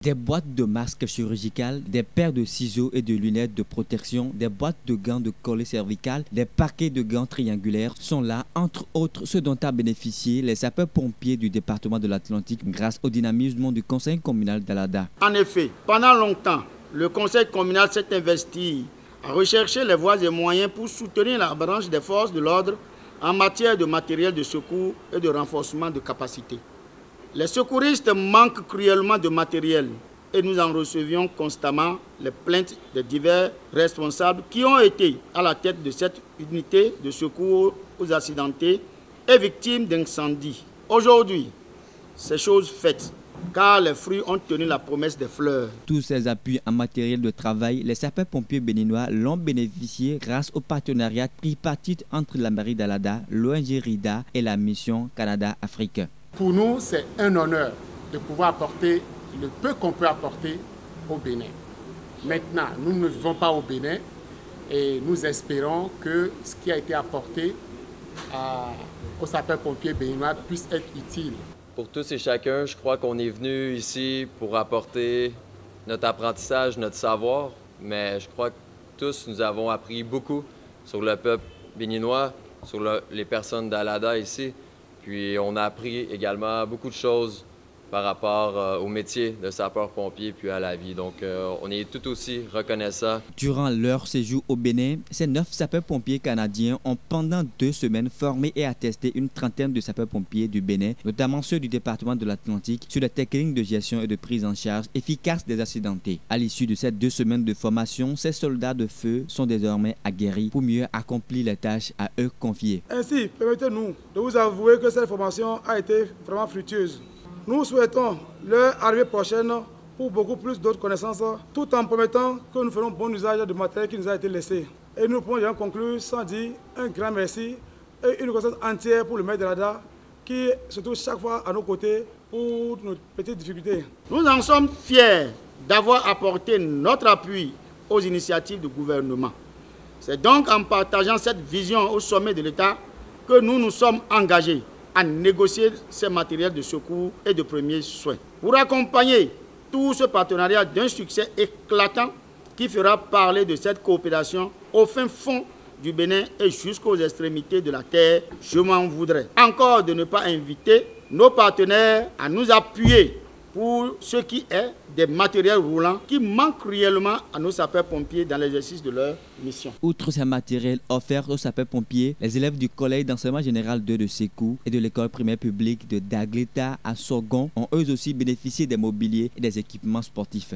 Des boîtes de masques chirurgicaux, des paires de ciseaux et de lunettes de protection, des boîtes de gants de collet cervical, des paquets de gants triangulaires sont là, entre autres ceux dont a bénéficié les sapeurs-pompiers du département de l'Atlantique grâce au dynamisme du conseil communal d'Alada. En effet, pendant longtemps, le conseil communal s'est investi à rechercher les voies et moyens pour soutenir la branche des forces de l'ordre en matière de matériel de secours et de renforcement de capacités. Les secouristes manquent cruellement de matériel et nous en recevions constamment les plaintes de divers responsables qui ont été à la tête de cette unité de secours aux accidentés et victimes d'incendies. Aujourd'hui, c'est chose faite, car les fruits ont tenu la promesse des fleurs. Tous ces appuis en matériel de travail, les sapeurs-pompiers béninois l'ont bénéficié grâce au partenariat tripartite entre la mairie d'Alada, l'ONG RIDA et la mission Canada-Afrique. Pour nous, c'est un honneur de pouvoir apporter le peu qu'on peut apporter au Bénin. Maintenant, nous ne vivons pas au Bénin et nous espérons que ce qui a été apporté aux sapeurs-pompiers béninois puisse être utile. Pour tous et chacun, je crois qu'on est venu ici pour apporter notre apprentissage, notre savoir, mais je crois que tous nous avons appris beaucoup sur le peuple béninois, sur les personnes d'Alada ici. Puis on a appris également beaucoup de choses par rapport au métier de sapeur-pompier puis à la vie. Donc on est tout aussi reconnaissants. Durant leur séjour au Bénin, ces 9 sapeurs-pompiers canadiens ont pendant 2 semaines formé et attesté une trentaine de sapeurs-pompiers du Bénin, notamment ceux du département de l'Atlantique, sur les techniques de gestion et de prise en charge efficaces des accidentés. À l'issue de ces 2 semaines de formation, ces soldats de feu sont désormais aguerris pour mieux accomplir les tâches à eux confiées. Ainsi, permettez-nous de vous avouer que cette formation a été vraiment fructueuse. Nous souhaitons leur arrivée prochaine pour beaucoup plus d'autres connaissances, tout en promettant que nous ferons bon usage du matériel qui nous a été laissé. Et nous pouvons conclure sans dire un grand merci et une reconnaissance entière pour le maire de l'Alada qui se trouve chaque fois à nos côtés pour nos petites difficultés. Nous en sommes fiers d'avoir apporté notre appui aux initiatives du gouvernement. C'est donc en partageant cette vision au sommet de l'État que nous nous sommes engagés à négocier ces matériels de secours et de premiers soins. Pour accompagner tout ce partenariat d'un succès éclatant qui fera parler de cette coopération au fin fond du Bénin et jusqu'aux extrémités de la terre, je m'en voudrais encore de ne pas inviter nos partenaires à nous appuyer pour ce qui est des matériels roulants qui manquent cruellement à nos sapeurs-pompiers dans l'exercice de leur mission. Outre ces matériels offerts aux sapeurs-pompiers, les élèves du collège d'enseignement général 2 de Sékou et de l'école primaire publique de Dagleta à Sorgon ont eux aussi bénéficié des mobiliers et des équipements sportifs.